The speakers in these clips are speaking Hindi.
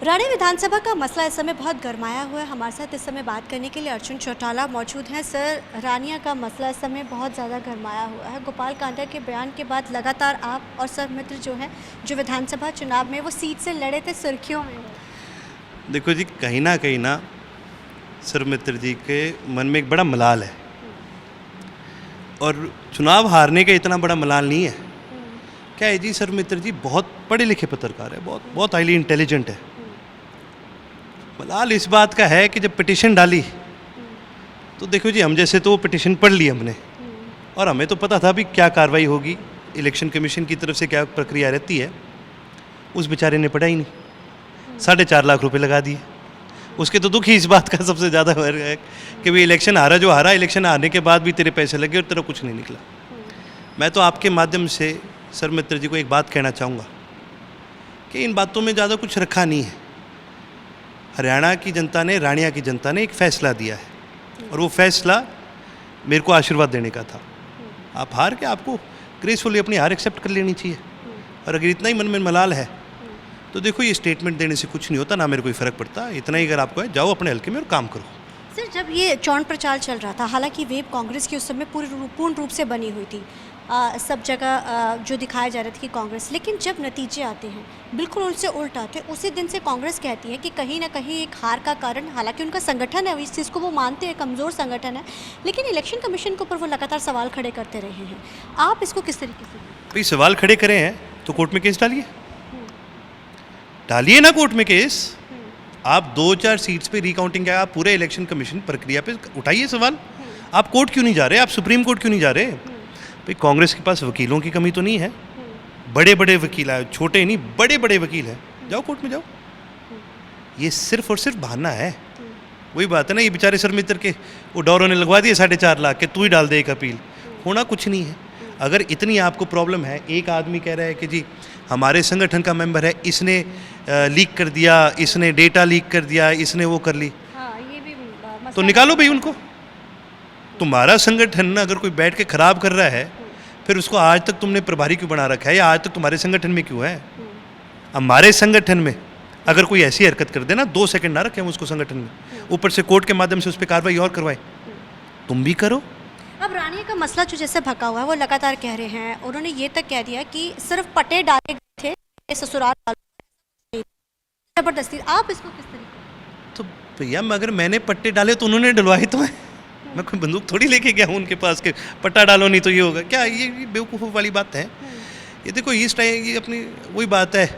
रानी विधानसभा का मसला इस समय बहुत गरमाया हुआ है। हमारे साथ इस समय बात करने के लिए अर्जुन चौटाला मौजूद हैं। सर, रानिया का मसला इस समय बहुत ज़्यादा गरमाया हुआ है। गोपाल कांडा के बयान के बाद लगातार आप और सर मित्र जो हैं, जो विधानसभा चुनाव में वो सीट से लड़े थे, सुर्खियों में। देखो जी, कहीं ना सर मित्र जी के मन में एक बड़ा मलाल है और चुनाव हारने का इतना बड़ा मलाल नहीं है। क्या है जी, सर मित्र जी बहुत पढ़े लिखे पत्रकार है, बहुत हाईली इंटेलिजेंट है। मलाल इस बात का है कि जब पिटीशन डाली तो देखो जी, हम जैसे तो वो पिटीशन पढ़ ली हमने और हमें तो पता था भी क्या कार्रवाई होगी, इलेक्शन कमीशन की तरफ से क्या प्रक्रिया रहती है। उस बेचारे ने पढ़ा ही नहीं, 4.5 लाख रुपए लगा दिए। उसके तो दुख ही इस बात का सबसे ज़्यादा है कि भाई इलेक्शन हारा जो हारा, इलेक्शन हारने के बाद भी तेरे पैसे लगे और तेरा कुछ नहीं निकला। मैं तो आपके माध्यम से सर मित्र जी को एक बात कहना चाहूँगा कि इन बातों में ज़्यादा कुछ रखा नहीं है। हरियाणा की जनता ने, रानिया की जनता ने एक फ़ैसला दिया है और वो फ़ैसला मेरे को आशीर्वाद देने का था। आप हार के आपको ग्रेसफुली अपनी हार एक्सेप्ट कर लेनी चाहिए। और अगर इतना ही मन में मलाल है तो देखो, ये स्टेटमेंट देने से कुछ नहीं होता, ना मेरे कोई फ़र्क पड़ता। इतना ही अगर आपको है, जाओ अपने हल्के में और काम करो। सर, जब ये चौड़ प्रचार चल रहा था, हालांकि वेब कांग्रेस की उस समय पूर्ण रूप से बनी हुई थी, सब जगह जो दिखाया जा रहा था कि कांग्रेस, लेकिन जब नतीजे आते हैं बिल्कुल उससे उल्टा आते हैं। उसी दिन से कांग्रेस कहती है कि कहीं ना कहीं एक हार का कारण, हालांकि उनका संगठन है, इस चीज़ को वो मानते हैं, कमज़ोर संगठन है, लेकिन इलेक्शन कमीशन के ऊपर वो लगातार सवाल खड़े करते रहे हैं। आप इसको किस तरीके से? भाई सवाल खड़े करे हैं तो कोर्ट में केस डालिए ना, कोर्ट में केस। आप 2-4 सीट्स पे रिकाउंटिंग क्या, आप पूरे इलेक्शन कमीशन प्रक्रिया पे उठाइए सवाल। आप कोर्ट क्यों नहीं जा रहे? आप सुप्रीम कोर्ट क्यों नहीं जा रहे? भाई कांग्रेस के पास वकीलों की कमी तो नहीं है, बड़े वकील है, छोटे नहीं, बड़े वकील हैं। जाओ कोर्ट में जाओ। ये सिर्फ और सिर्फ बहाना है। वही बात है ना, ये बेचारे सर मित्र के वो डॉरों ने लगवा दिए 4.5 लाख के, तू ही डाल दे एक अपील। होना कुछ नहीं है। अगर इतनी आपको प्रॉब्लम है, एक आदमी कह रहा है कि जी हमारे संगठन का मेंबर है, इसने लीक कर दिया, इसने डेटा लीक कर दिया, इसने वो कर ली, ये भी तो निकालो भाई उनको। तुम्हारा संगठन अगर कोई बैठ के खराब कर रहा है, फिर उसको आज तक तुमने प्रभारी क्यों बना रखा है, या आज तक तुम्हारे संगठन में क्यों है? हमारे संगठन में अगर कोई ऐसी हरकत कर देना, 2 सेकंड ना रखें उसको संगठन में, ऊपर से कोर्ट के माध्यम से उस पर कार्रवाई और करवाए। तुम भी करो। अब रानिया का मसला जो जैसे भका हुआ है, वो लगातार कह रहे हैं, उन्होंने ये तक कह दिया कि सिर्फ पट्टे डाले गए थे, ससुराल जबरदस्ती। आप इसको किस तरीके? तो भैया, अगर मैंने पट्टे डाले तो उन्होंने डलवाए तो हैं। मैं कोई बंदूक थोड़ी लेके गया हूँ उनके पास के पट्टा डालो नहीं तो ये होगा क्या? ये बेवकूफ़ वाली बात है। ये देखो, इस टाइम ये अपनी वही बात है,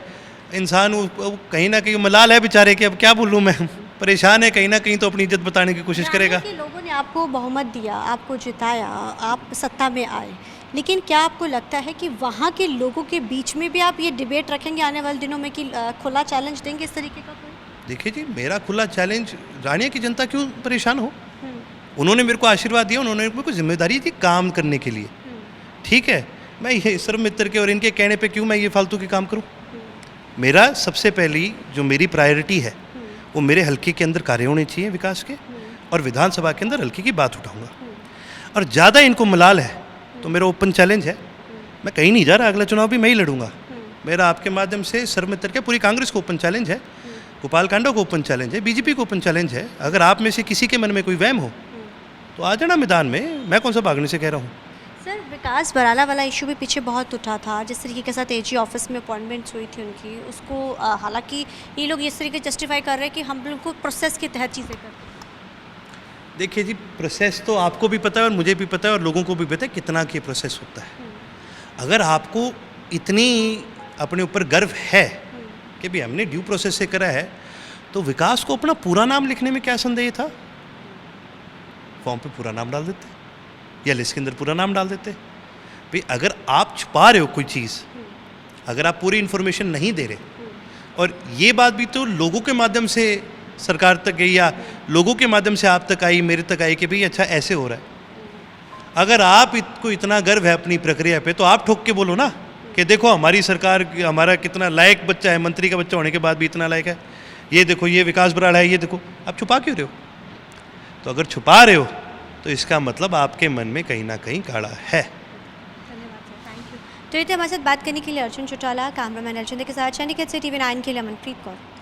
इंसान वो कहीं ना कहीं मलाल है बेचारे के। अब क्या बोलूँ मैं, परेशान है कहीं ना कहीं, तो अपनी इज्जत बताने की कोशिश करेगा। लोगों ने आपको बहुमत दिया, आपको जिताया, आप सत्ता में आए, लेकिन क्या आपको लगता है कि वहाँ के लोगों के बीच में भी आप ये डिबेट रखेंगे आने वाले दिनों में कि खुला चैलेंज देंगे इस तरीके का कोई? देखिए जी, मेरा खुला चैलेंज, रानिया की जनता क्यों परेशान हो? उन्होंने मेरे को आशीर्वाद दिया, उन्होंने मेरे को जिम्मेदारी दी काम करने के लिए। ठीक है, मैं ये सर मित्र के और इनके कहने पे क्यों मैं ये फालतू के काम करूं? मेरा सबसे पहली जो मेरी प्रायोरिटी है, वो मेरे हल्के के अंदर कार्य होने चाहिए विकास के, और विधानसभा के अंदर हल्के की बात उठाऊंगा। और ज़्यादा इनको मलाल है तो मेरा ओपन चैलेंज है, मैं कहीं नहीं जा रहा, अगला चुनाव भी मैं ही लड़ूंगा। मेरा आपके माध्यम से सर मित्र के, पूरी कांग्रेस को ओपन चैलेंज है, गोपाल कांडा को ओपन चैलेंज है, बीजेपी को ओपन चैलेंज है। अगर आप में से किसी के मन में कोई वहम हो तो आ जाना मैदान में, मैं कौन सा भागने से कह रहा हूँ। सर, विकास बराला वाला इशू भी पीछे बहुत उठा था, जिस तरीके के साथ एजी ऑफिस में अपॉइंटमेंट्स हुई थी उनकी, उसको हालांकि ये लोग इस तरीके जस्टिफाई कर रहे हैं कि हम लोग को प्रोसेस के तहत चीज़ें करते हैं। देखिए जी, प्रोसेस तो आपको भी पता है और मुझे भी पता है और लोगों को भी पता है कितना कि प्रोसेस होता है। अगर आपको इतनी अपने ऊपर गर्व है कि भी हमने ड्यू प्रोसेस से करा है, तो विकास को अपना पूरा नाम लिखने में क्या संदेह था? फॉर्म पे पूरा नाम डाल देते या लिस्ट के अंदर पूरा नाम डाल देते। भाई अगर आप छुपा रहे हो कोई चीज़, अगर आप पूरी इन्फॉर्मेशन नहीं दे रहे, और ये बात भी तो लोगों के माध्यम से सरकार तक गई या लोगों के माध्यम से आप तक आई, मेरे तक आई कि भाई अच्छा ऐसे हो रहा है। अगर आपको इतना गर्व है अपनी प्रक्रिया पे, तो आप ठोक के बोलो ना कि देखो हमारी सरकार, हमारा कितना लायक बच्चा है, मंत्री का बच्चा होने के बाद भी इतना लायक है, ये देखो ये विकास बराड़ा है, ये देखो। आप छुपा क्यों रहे हो? तो अगर छुपा रहे हो तो इसका मतलब आपके मन में कहीं ना कहीं गाढ़ा है। धन्यवाद सर, थैंक यू। तो ये थे हमारे साथ बात करने के लिए अर्जुन चौटाला, कैमरामैन अर्जुन के साथ, चंडीगढ़ से TV9 के लिए अमनप्रीत कौर।